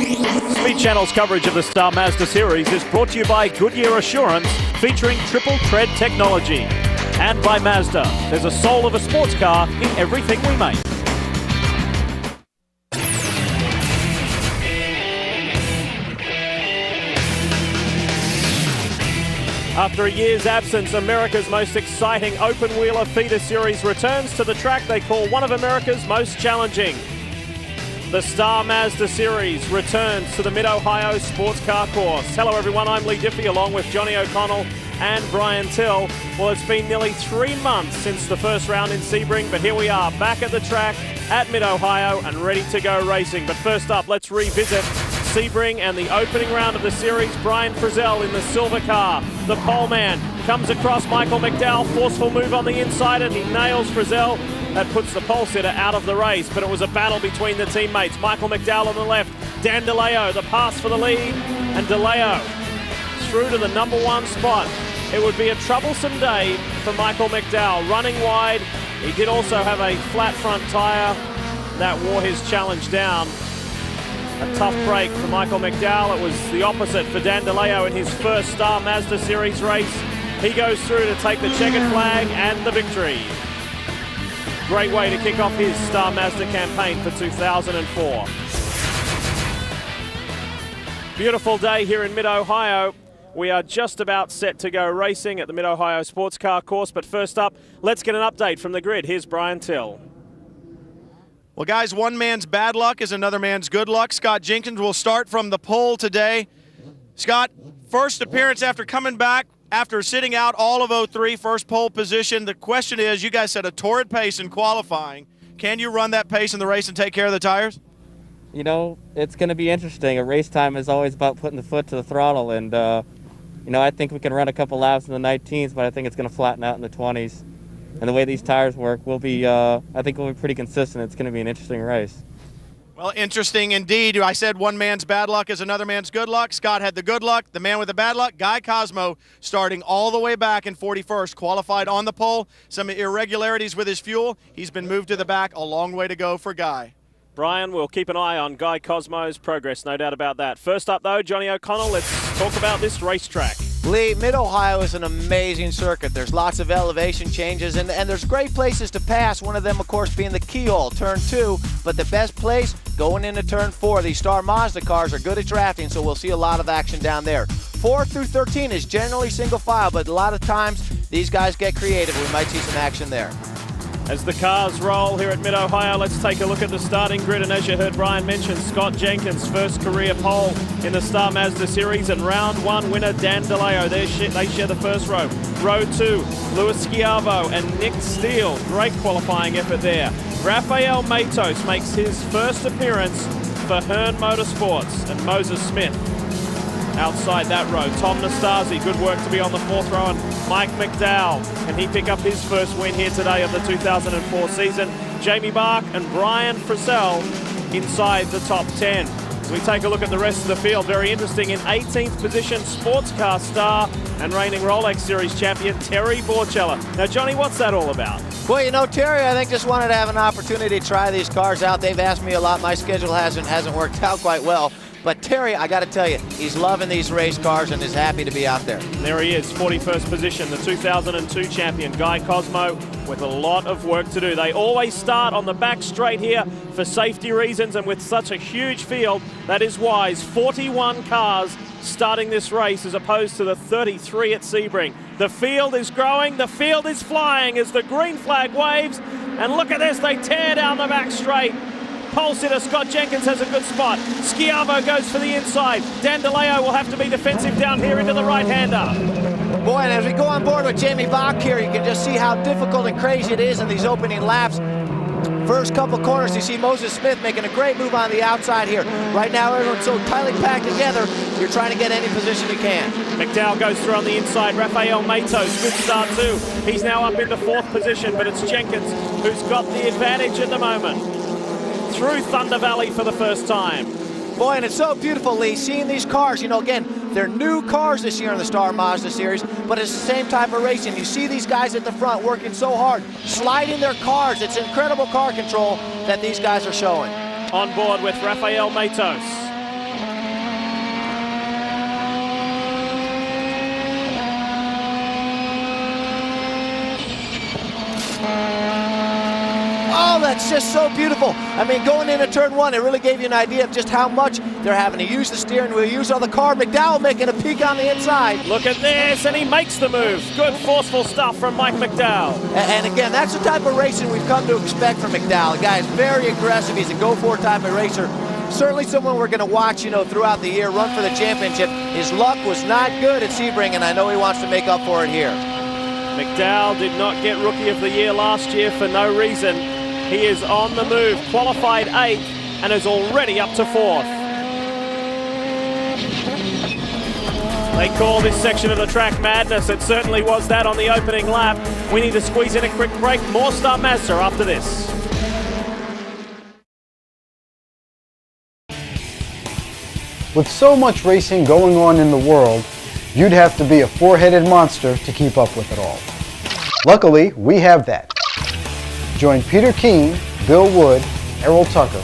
Speed Channel's coverage of the Star Mazda series is brought to you by Goodyear Assurance, featuring triple tread technology. And by Mazda, there's a soul of a sports car in everything we make. After a year's absence, America's most exciting open-wheeler feeder series returns to the track they call one of America's most challenging. The Star Mazda series returns to the Mid-Ohio Sports Car Course. Hello everyone, I'm Lee Diffie along with Johnny O'Connell and Brian Till. Well, it's been nearly 3 months since the first round in Sebring, but here we are back at the track at Mid-Ohio and ready to go racing. But first up, let's revisit Sebring and the opening round of the series. Brian Frizzell in the silver car. The pole man comes across Michael McDowell. Forceful move on the inside and he nails Frizzell. That puts the pole sitter out of the race, but it was a battle between the teammates. Michael McDowell on the left, Dan DeLeo, the pass for the lead, and DeLeo through to the #1 spot. It would be a troublesome day for Michael McDowell. Running wide, he did also have a flat front tyre that wore his challenge down. A tough break for Michael McDowell. It was the opposite for Dan DeLeo in his first Star Mazda Series race. He goes through to take the checkered flag and the victory. Great way to kick off his Star Mazda campaign for 2004. Beautiful day here in Mid-Ohio. We are just about set to go racing at the Mid-Ohio Sports Car Course, but first up, let's get an update from the grid. Here's Brian Till. Well, guys, one man's bad luck is another man's good luck. Scott Jenkins will start from the pole today. Scott, first appearance after coming back, after sitting out all of 03, first pole position. The question is, you guys set a torrid pace in qualifying. Can you run that pace in the race and take care of the tires? You know, it's going to be interesting. A race time is always about putting the foot to the throttle, and, you know, I think we can run a couple laps in the 19s, but I think it's going to flatten out in the 20s. And the way these tires work, we'll be, I think we'll be pretty consistent. It's going to be an interesting race. Well, interesting indeed. I said one man's bad luck is another man's good luck. Scott had the good luck. The man with the bad luck, Guy Cosmo, starting all the way back in 41st, qualified on the pole. Some irregularities with his fuel. He's been moved to the back. A long way to go for Guy. Brian, we'll keep an eye on Guy Cosmo's progress, no doubt about that. First up, though, Johnny O'Connell, let's talk about this racetrack. Lee, Mid-Ohio is an amazing circuit. There's lots of elevation changes, and there's great places to pass. One of them, of course, being the keyhole, turn 2. But the best place, going into turn 4. These Star Mazda cars are good at drafting, so we'll see a lot of action down there. 4 through 13 is generally single file, but a lot of times these guys get creative. We might see some action there. As the cars roll here at Mid-Ohio, let's take a look at the starting grid. And as you heard Brian mention, Scott Jenkins, first career pole in the Star Mazda series, and round 1 winner Dan DeLeo. They share the first row. Row 2, Luis Schiavo and Nick Steele. Great qualifying effort there. Rafael Matos makes his first appearance for Hearn Motorsports, and Moses Smith outside that row. Tom Nastasi, good work to be on the 4th row, and Mike McDowell. Can he pick up his first win here today of the 2004 season? Jamie Bark and Brian Frizzell inside the top 10. As we take a look at the rest of the field, very interesting. In 18th position, sports car star and reigning Rolex Series champion Terry Borchella. Now, Johnny, what's that all about? Well, you know, Terry, I think just wanted to have an opportunity to try these cars out. They've asked me a lot. My schedule hasn't worked out quite well. But Terry, I got to tell you, he's loving these race cars and is happy to be out there. There he is, 41st position, the 2002 champion, Guy Cosmo, with a lot of work to do. They always start on the back straight here for safety reasons, and with such a huge field, that is wise. 41 cars starting this race as opposed to the 33 at Sebring. The field is growing, the field is flying as the green flag waves, and look at this, they tear down the back straight. Pole sitter Scott Jenkins has a good spot. Schiavo goes for the inside. Dan DeLeo will have to be defensive down here into the right-hander. Boy, and as we go on board with Jamie Bach here, you can just see how difficult and crazy it is in these opening laps. First couple corners, you see Moses Smith making a great move on the outside here. Right now, everyone's so tightly packed together, you're trying to get any position you can. McDowell goes through on the inside. Rafael Matos, good start too. He's now up into 4th position, but it's Jenkins who's got the advantage at the moment. Through Thunder Valley for the first time. Boy, and it's so beautiful, Lee, seeing these cars. You know, again, they're new cars this year in the Star Mazda series, but it's the same type of racing. You see these guys at the front working so hard, sliding their cars. It's incredible car control that these guys are showing. On board with Rafael Matos. Oh, that's just so beautiful. I mean, going into turn one, it really gave you an idea of just how much they're having to use the steering wheel, use all the car. McDowell making a peek on the inside. Look at this, and he makes the move. Good forceful stuff from Mike McDowell. And again, that's the type of racing we've come to expect from McDowell. The guy is very aggressive. He's a go-for type of racer. Certainly someone we're going to watch, throughout the year, run for the championship. His luck was not good at Sebring, and I know he wants to make up for it here. McDowell did not get Rookie of the Year last year for no reason. He is on the move, qualified 8th, and is already up to 4th. They call this section of the track madness. It certainly was that on the opening lap. We need to squeeze in a quick break. More Star Mazda after this. With so much racing going on in the world, you'd have to be a four-headed monster to keep up with it all. Luckily, we have that. Join Peter Keene, Bill Wood, Errol Tucker,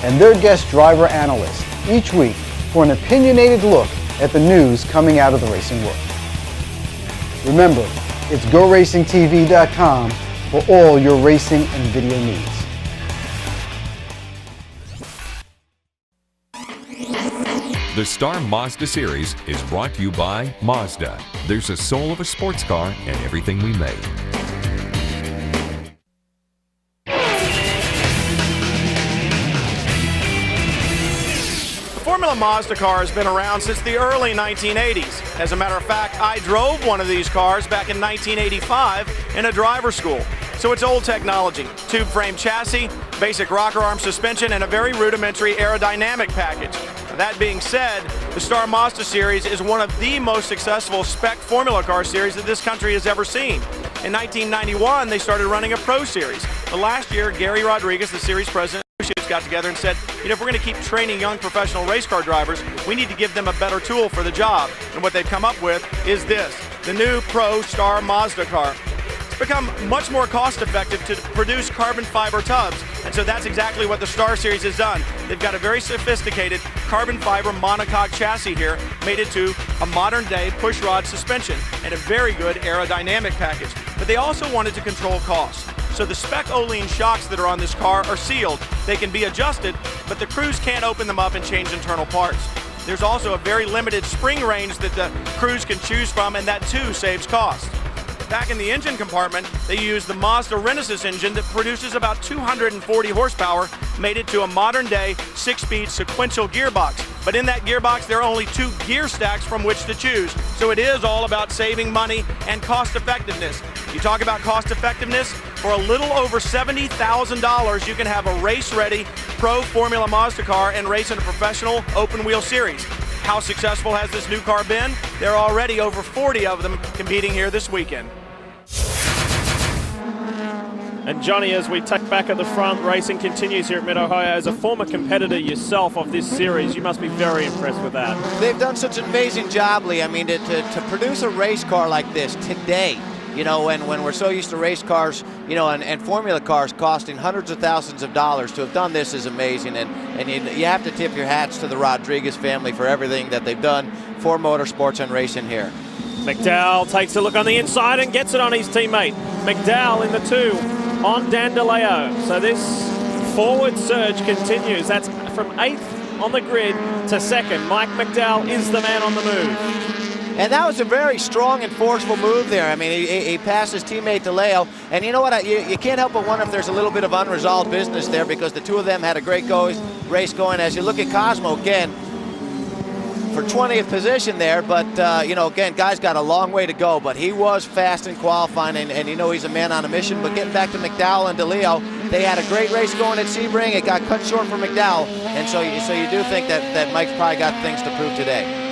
and their guest driver analyst each week for an opinionated look at the news coming out of the racing world. Remember, it's GoRacingTV.com for all your racing and video needs. The Star Mazda series is brought to you by Mazda. There's a soul of a sports car in everything we make. The Formula Mazda car has been around since the early 1980s. As a matter of fact, I drove one of these cars back in 1985 in a driver school. So it's old technology, tube frame chassis, basic rocker arm suspension, and a very rudimentary aerodynamic package. That being said, the Star Mazda series is one of the most successful spec Formula car series that this country has ever seen. In 1991, they started running a Pro Series. But last year, Gary Rodriguez, the series president, got together and said, if we're going to keep training young professional race car drivers, we need to give them a better tool for the job. And what they've come up with is this, the new Pro Star Mazda car. Become much more cost-effective to produce carbon fiber tubs, and so that's exactly what the Star Series has done. They've got a very sophisticated carbon fiber monocoque chassis here, mated to a modern-day pushrod suspension and a very good aerodynamic package. But they also wanted to control costs. So the spec Olean shocks that are on this car are sealed. They can be adjusted, but the crews can't open them up and change internal parts. There's also a very limited spring range that the crews can choose from, and that too saves cost. Back in the engine compartment, they use the Mazda Renesis engine that produces about 240 horsepower, mated to a modern-day 6-speed sequential gearbox. But in that gearbox, there are only 2 gear stacks from which to choose. So it is all about saving money and cost-effectiveness. You talk about cost-effectiveness, for a little over $70,000, you can have a race-ready Pro Formula Mazda car and race in a professional open-wheel series. How successful has this new car been? There are already over 40 of them competing here this weekend. And Johnny, as we tuck back at the front, racing continues here at Mid-Ohio. As a former competitor yourself of this series, you must be very impressed with that. They've done such an amazing job, Lee. I mean, to produce a race car like this today, when we're so used to race cars, and Formula cars costing hundreds of thousands of dollars, to have done this is amazing. And you have to tip your hats to the Rodriguez family for everything that they've done for motorsports and racing here. McDowell takes a look on the inside and gets it on his teammate. McDowell in the 2 on Dandileo. So this forward surge continues. That's from 8th on the grid to 2nd. Mike McDowell is the man on the move. And that was a very strong and forceful move there. I mean, he passed his teammate DeLeo. And you know what? You can't help but wonder if there's a little bit of unresolved business there, because the two of them had a great race going. As you look at Cosmo again, for 20th position there, but again, guy's got a long way to go, but he was fast in qualifying, and he's a man on a mission. But getting back to McDowell and DeLeo, they had a great race going at Sebring. It got cut short for McDowell, and so you do think that Mike's probably got things to prove today.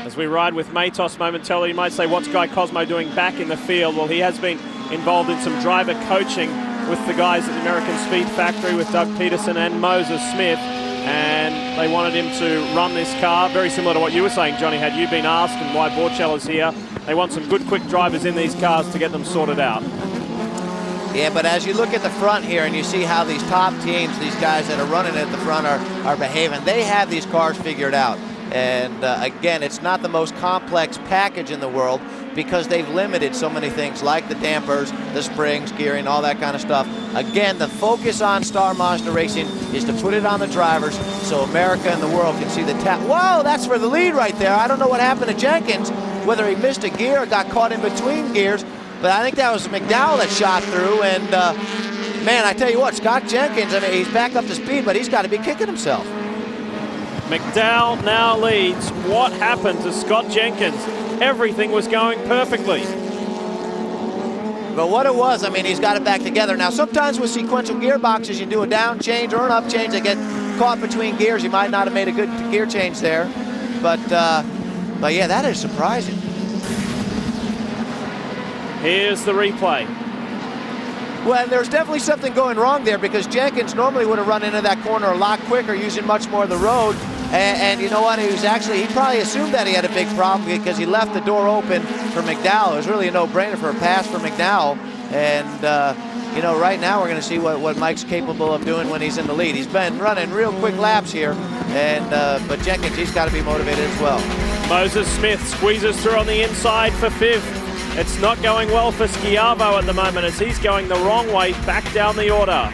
As we ride with Matos momentarily, you might say, what's Guy Cosmo doing back in the field? Well, he has been involved in some driver coaching with the guys at the American Speed Factory, with Doug Peterson and Moses Smith. And they wanted him to run this car, very similar to what you were saying, Johnny, had you been asked, and why Borchella's here. They want some good, quick drivers in these cars to get them sorted out. Yeah, but as you look at the front here and you see how these top teams, these guys that are running at the front are behaving, they have these cars figured out. And again, it's not the most complex package in the world, because they've limited so many things like the dampers, the springs, gearing, all that kind of stuff. Again, the focus on Star Mazda Racing is to put it on the drivers so America and the world can see the Whoa, that's for the lead right there. I don't know what happened to Jenkins, whether he missed a gear or got caught in between gears, but I think that was McDowell that shot through. And man, I tell you what, Scott Jenkins, I mean, he's back up to speed, but he's got to be kicking himself. McDowell now leads. What happened to Scott Jenkins? Everything was going perfectly. But what it was, I mean, he's got it back together. Now, sometimes with sequential gearboxes, you do a down change or an up change. They get caught between gears. You might not have made a good gear change there. But yeah, that is surprising. Here's the replay. Well, there's definitely something going wrong there, because Jenkins normally would have run into that corner a lot quicker, using much more of the road. And you know what? He probably assumed that he had a big problem because he left the door open for McDowell. It was really a no-brainer for a pass for McDowell. And, you know, right now we're going to see what Mike's capable of doing when he's in the lead. He's been running real quick laps here, but Jenkins, he's got to be motivated as well. Moses Smith squeezes through on the inside for fifth. It's not going well for Schiavo at the moment as he's going the wrong way back down the order.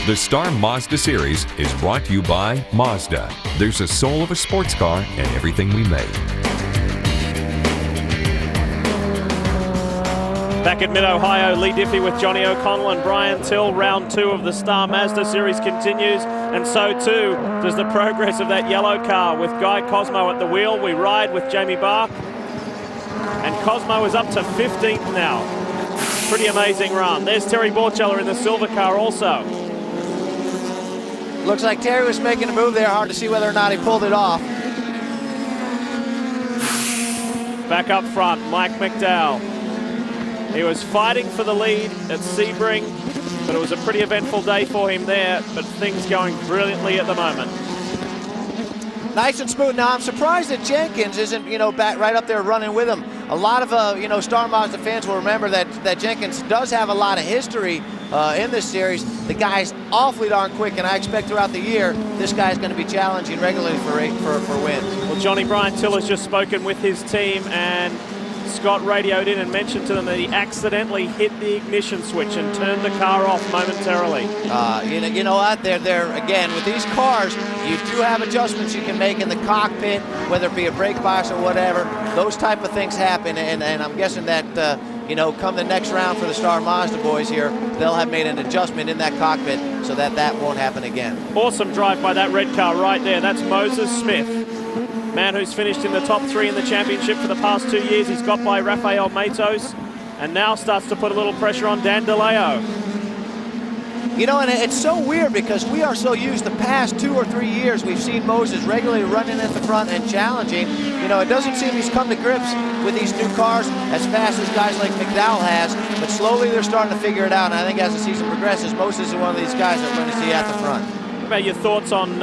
The Star Mazda Series is brought to you by Mazda. There's a soul of a sports car in everything we make. Back at Mid-Ohio, Lee Diffie with Johnny O'Connell and Brian Till. Round 2 of the Star Mazda Series continues, and so too does the progress of that yellow car with Guy Cosmo at the wheel. We ride with Jamie Bach, and Cosmo is up to 15th now. Pretty amazing run. There's Terry Borchella in the silver car also. Looks like Terry was making a move there. Hard to see whether or not he pulled it off. Back up front, Mike McDowell. He was fighting for the lead at Sebring, but it was a pretty eventful day for him there, but things going brilliantly at the moment. Nice and smooth. Now, I'm surprised that Jenkins isn't, you know, back right up there running with him. A lot of, you know, Star Mazda fans will remember that Jenkins does have a lot of history in this series. The guy's awfully darn quick, and I expect throughout the year this guy's going to be challenging regularly for wins. Well, Johnny Brian Till has just spoken with his team, and Scott radioed in and mentioned to them that he accidentally hit the ignition switch and turned the car off momentarily. You know what? They're again, with these cars, you do have adjustments you can make in the cockpit, whether it be a brake bias or whatever. Those type of things happen, and I'm guessing that you know, come the next round for the Star Mazda boys here, they'll have made an adjustment in that cockpit so that won't happen again. Awesome drive by that red car right there. That's Moses Smith, man who's finished in the top 3 in the championship for the past 2 years. He's got by Rafael Matos and now starts to put a little pressure on Dan DeLeo. You know, and it's so weird because we are so used the past 2 or 3 years, we've seen Moses regularly running at the front and challenging. You know, it doesn't seem he's come to grips with these new cars as fast as guys like McDowell has, but slowly they're starting to figure it out. And I think as the season progresses, Moses is one of these guys that we're going to see at the front. What about your thoughts on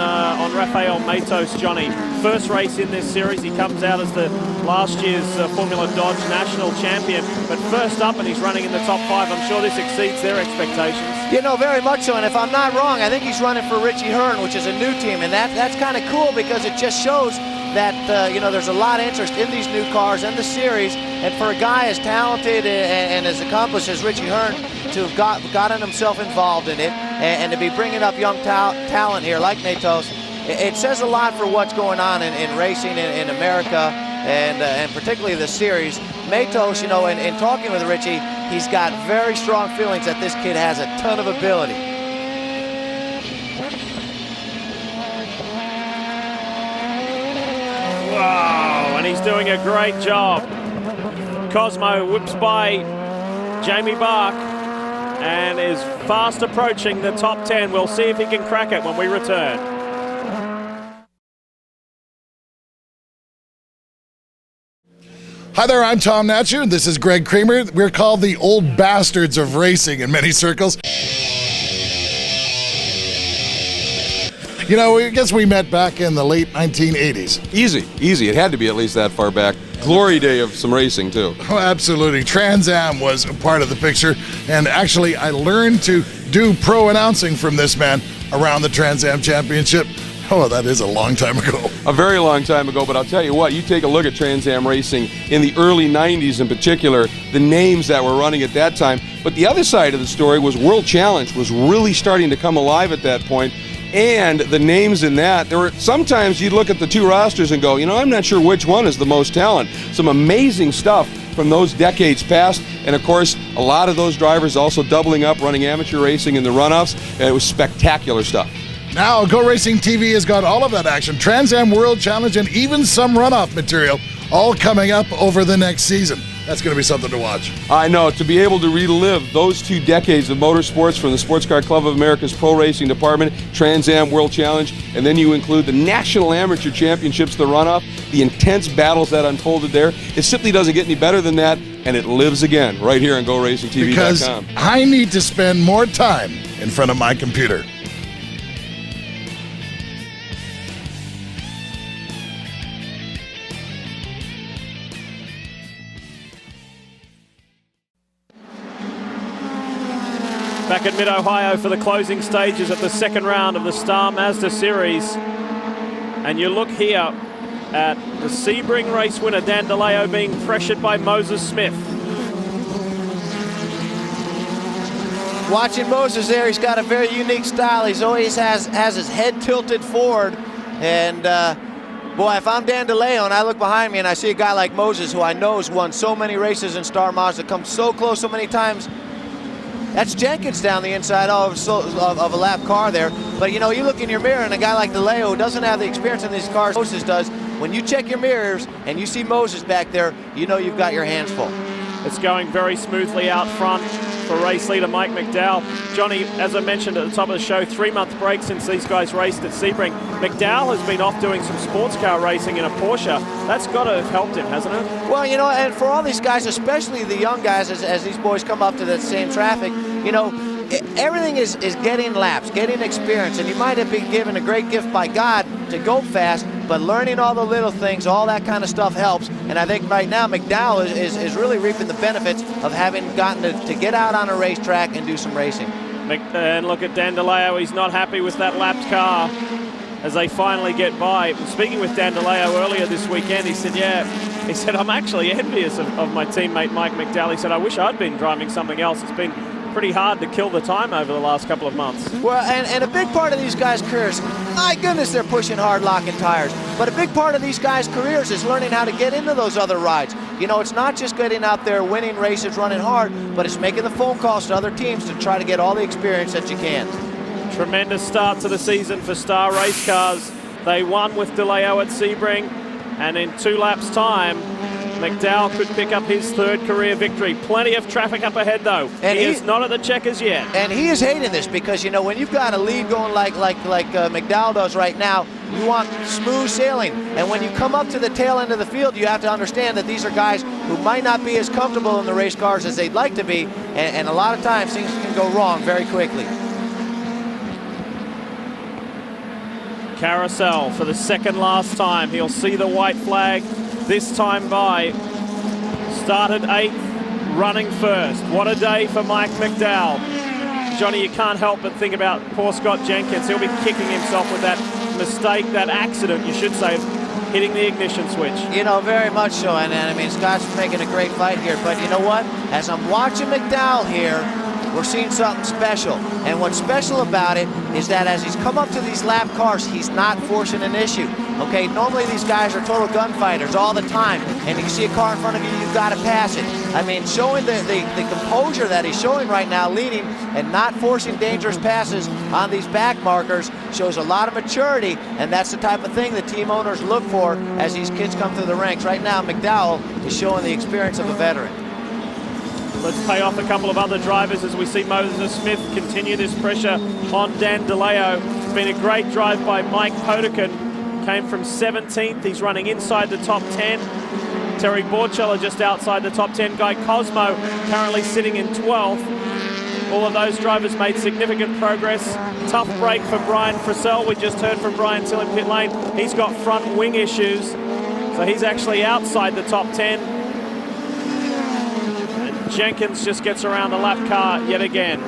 Rafael Matos, Johnny? First race in this series, he comes out as the last year's Formula Dodge National Champion, but first up, and he's running in the top 5. I'm sure this exceeds their expectations. You know, very much so, and if I'm not wrong, I think he's running for Richie Hearn, which is a new team, and that's kind of cool because it just shows that, you know, there's a lot of interest in these new cars and the series, and for a guy as talented and as accomplished as Richie Hearn to have gotten himself involved in it and to be bringing up young talent here like Matos, it says a lot for what's going on in racing in America and particularly the series. Matos, you know, in talking with Richie, he's got very strong feelings that this kid has a ton of ability. Wow, and he's doing a great job. Cosmo whips by Jamie Bach, and is fast approaching the top 10. We'll see if he can crack it when we return. Hi there, I'm Tom Natcher, and this is Greg Kramer. We're called the old bastards of racing in many circles. You know, I guess we met back in the late 1980s. Easy. It had to be at least that far back. Glory day of some racing, too. Oh, absolutely. Trans Am was a part of the picture, and actually I learned to do pro announcing from this man around the Trans Am Championship. Oh, that is a long time ago. A very long time ago, but I'll tell you what, you take a look at Trans Am racing in the early 90s in particular, the names that were running at that time. But the other side of the story was World Challenge was really starting to come alive at that point. And the names in that, there were sometimes you'd look at the two rosters and go, you know, I'm not sure which one is the most talent. Some amazing stuff from those decades past. And of course, a lot of those drivers also doubling up, running amateur racing in the runoffs. And it was spectacular stuff. Now, GoRacingTV has got all of that action, Trans Am World Challenge, and even some runoff material, all coming up over the next season. That's going to be something to watch. I know, to be able to relive those 2 decades of motorsports from the Sports Car Club of America's Pro Racing Department, Trans Am World Challenge, and then you include the National Amateur Championships, the runoff, the intense battles that unfolded there. It simply doesn't get any better than that, and it lives again right here on GoRacingTV.com. Because I need to spend more time in front of my computer. Back at Mid-Ohio for the closing stages of the second round of the Star Mazda Series. And you look here at the Sebring race winner, Dan DeLeo, being pressured by Moses Smith. Watching Moses there, he's got a very unique style. He's always has his head tilted forward. And boy, if I'm Dan DeLeo and I look behind me and I see a guy like Moses, who I know has won so many races in Star Mazda, come so close so many times, that's Jenkins down the inside of a lap car there. But, you know, you look in your mirror and a guy like DeLeo who doesn't have the experience in these cars Moses does, when you check your mirrors and you see Moses back there, you know you've got your hands full. It's going very smoothly out front for race leader Mike McDowell. Johnny, as I mentioned at the top of the show, 3-month break since these guys raced at Sebring. McDowell has been off doing some sports car racing in a Porsche. That's got to have helped him, hasn't it? Well, you know, and for all these guys, especially the young guys, as these boys come up to that same traffic, you know, everything is getting laps, getting experience, and you might have been given a great gift by God to go fast, but learning all the little things, all that kind of stuff helps. And I think right now McDowell is really reaping the benefits of having gotten to get out on a racetrack and do some racing. And look at Dan DeLeo, he's not happy with that lapped car as they finally get by. Speaking with Dan DeLeo earlier this weekend, he said, I'm actually envious of my teammate Mike McDowell. He said, I wish I'd been driving something else. It's been pretty hard to kill the time over the last couple of months. Well, and a big part of these guys' careers, my goodness, they're pushing hard locking tires. But a big part of these guys' careers is learning how to get into those other rides. You know, it's not just getting out there, winning races, running hard, but it's making the phone calls to other teams to try to get all the experience that you can. Tremendous start to the season for Star Race Cars. They won with DeLeo at Sebring, and in 2 laps' time, McDowell could pick up his 3rd career victory. Plenty of traffic up ahead, though. And he is not at the checkers yet. And he is hating this because, you know, when you've got a lead going like McDowell does right now, you want smooth sailing. And when you come up to the tail end of the field, you have to understand that these are guys who might not be as comfortable in the race cars as they'd like to be. And a lot of times things can go wrong very quickly. Carousel for the second last time. He'll see the white flag this time by. Started 8th, running first. What a day for Mike McDowell. Johnny, you can't help but think about poor Scott Jenkins. He'll be kicking himself with that mistake, that accident, you should say, hitting the ignition switch. You know, very much so. And I mean, Scott's making a great fight here. But you know what? As I'm watching McDowell here, we're seeing something special. And what's special about it is that as he's come up to these lap cars, he's not forcing an issue. Okay, normally these guys are total gunfighters all the time. And you see a car in front of you, you've got to pass it. I mean, showing the composure that he's showing right now, leading and not forcing dangerous passes on these back markers shows a lot of maturity. And that's the type of thing that team owners look for as these kids come through the ranks. Right now, McDowell is showing the experience of a veteran. Let's pay off a couple of other drivers as we see Moses Smith continue this pressure on Dan DeLeo. It's been a great drive by Mike Potikin. Came from 17th. He's running inside the top 10. Terry Borchella just outside the top 10. Guy Cosmo currently sitting in 12th. All of those drivers made significant progress. Tough break for Brian Frisell. We just heard from Brian Till in pit lane. He's got front wing issues, so he's actually outside the top 10. And Jenkins just gets around the lap car yet again.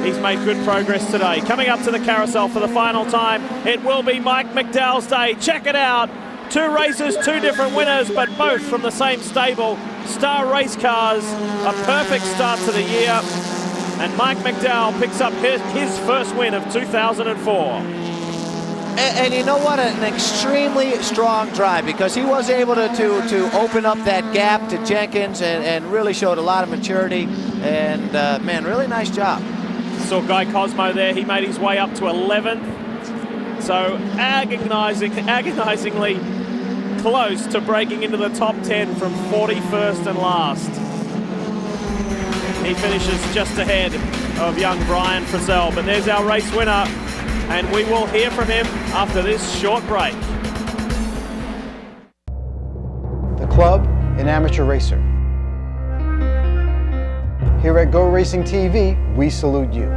He's made good progress today. Coming up to the carousel for the final time, it will be Mike McDowell's day. Check it out. 2 races, 2 different winners, but both from the same stable. Star Race Cars, a perfect start to the year. And Mike McDowell picks up his first win of 2004. And you know what? An extremely strong drive, because he was able to open up that gap to Jenkins and really showed a lot of maturity. And, man, really nice job. Saw Guy Cosmo there. He made his way up to 11th. So agonizingly close to breaking into the top 10 from 41st and last. He finishes just ahead of young Brian Frisell. But there's our race winner, and we will hear from him after this short break. The club, an amateur racer. Here at GoRacingTV, we salute you.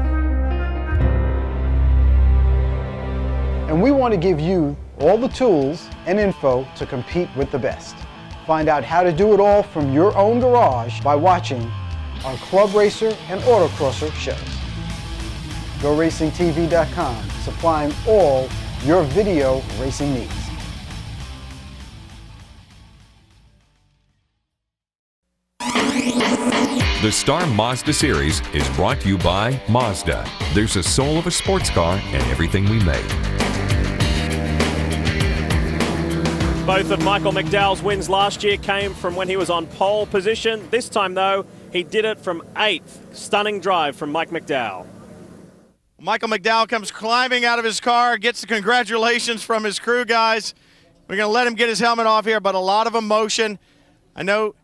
And we want to give you all the tools and info to compete with the best. Find out how to do it all from your own garage by watching our Club Racer and Autocrosser shows. GoRacingTV.com, supplying all your video racing needs. The Star Mazda series is brought to you by Mazda. There's a soul of a sports car in everything we make. Both of Michael McDowell's wins last year came from when he was on pole position. This time, though, he did it from 8th. Stunning drive from Mike McDowell. Michael McDowell comes climbing out of his car, gets the congratulations from his crew guys. We're going to let him get his helmet off here, but a lot of emotion. I know,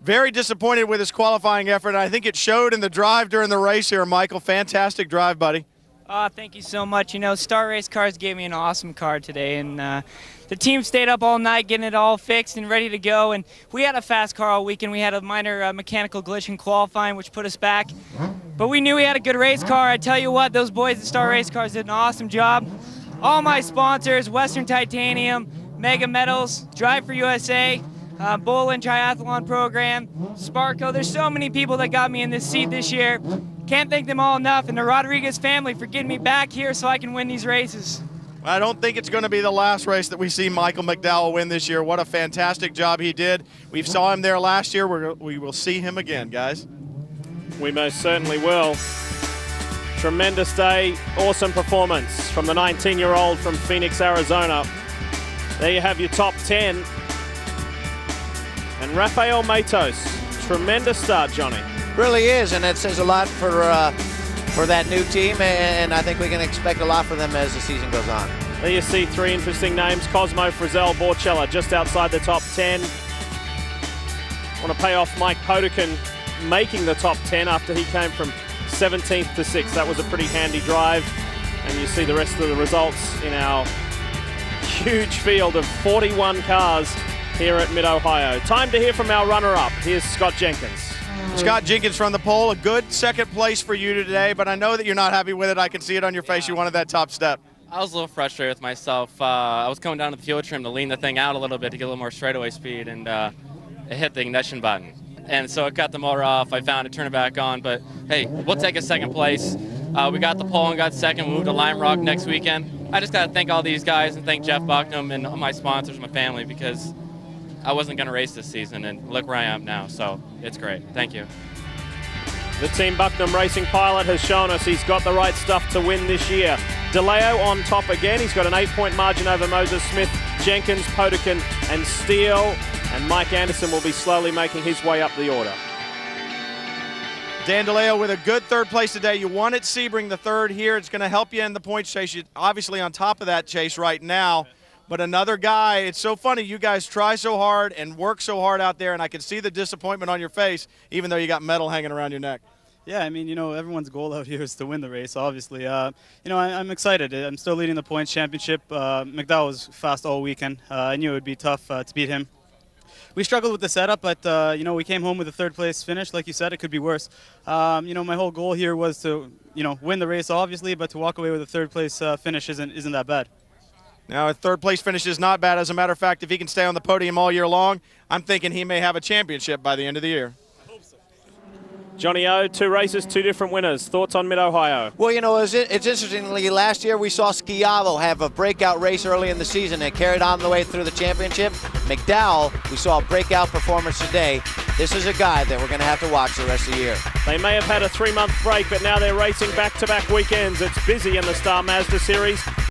very disappointed with his qualifying effort. I think it showed in the drive during the race here, Michael. Fantastic drive, buddy. Thank you so much. You know, Star Race Cars gave me an awesome car today, and the team stayed up all night getting it all fixed and ready to go. And we had a fast car all weekend. We had a minor mechanical glitch in qualifying, which put us back. But we knew we had a good race car. I tell you what, those boys at Star Race Cars did an awesome job. All my sponsors, Western Titanium, Mega Metals, Drive for USA, Bolin Triathlon Program, Sparco. There's so many people that got me in this seat this year. Can't thank them all enough, and the Rodriguez family for getting me back here so I can win these races. I don't think it's going to be the last race that we see Michael McDowell win this year. What a fantastic job he did. We saw him there last year. We will see him again, guys. We most certainly will. Tremendous day, awesome performance from the 19-year-old from Phoenix, Arizona. There you have your top 10. And Rafael Matos, tremendous start, Johnny. Really is, and it says a lot for that new team, and I think we can expect a lot from them as the season goes on. There you see 3 interesting names: Cosmo, Frisell, Borchella, just outside the top 10. Want to pay off Mike Potikin making the top 10 after he came from 17th to 6th. That was a pretty handy drive, and you see the rest of the results in our huge field of 41 cars here at Mid-Ohio. Time to hear from our runner-up. Here's Scott Jenkins. Scott Jenkins from the pole, a good second place for you today, but I know that you're not happy with it. I can see it on your face. You wanted that top step. I was a little frustrated with myself. I was coming down to the fuel trim to lean the thing out a little bit to get a little more straightaway speed, and it hit the ignition button. And so it cut the motor off. I found it, turned it back on, but hey, we'll take a second place. We got the pole and got second. We moved to Lime Rock next weekend. I just got to thank all these guys and thank Jeff Bucknam and my sponsors, my family, because I wasn't going to race this season, and look where I am now, so it's great. Thank you. The Team Bucknam Racing pilot has shown us he's got the right stuff to win this year. DeLeo on top again. He's got an 8-point margin over Moses Smith, Jenkins, Potikin, and Steele. And Mike Anderson will be slowly making his way up the order. Dan DeLeo with a good third place today. You wanted Sebring the third here. It's going to help you in the points chase. You're obviously on top of that chase right now. But another guy, it's so funny, you guys try so hard and work so hard out there, and I can see the disappointment on your face, even though you got metal hanging around your neck. Yeah, I mean, everyone's goal out here is to win the race, obviously. I'm excited. I'm still leading the points championship. McDowell was fast all weekend. I knew it would be tough to beat him. We struggled with the setup, but, we came home with a third-place finish. Like you said, it could be worse. My whole goal here was to, win the race, obviously, but to walk away with a third-place finish isn't that bad. Now, a third-place finish is not bad. As a matter of fact, if he can stay on the podium all year long, I'm thinking he may have a championship by the end of the year. Johnny O, 2 races, 2 different winners. Thoughts on Mid-Ohio? Well, it's interestingly, last year we saw Schiavo have a breakout race early in the season and carried on the way through the championship. McDowell, we saw a breakout performance today. This is a guy that we're going to have to watch the rest of the year. They may have had a 3-month break, but now they're racing back-to-back weekends. It's busy in the Star Mazda Series.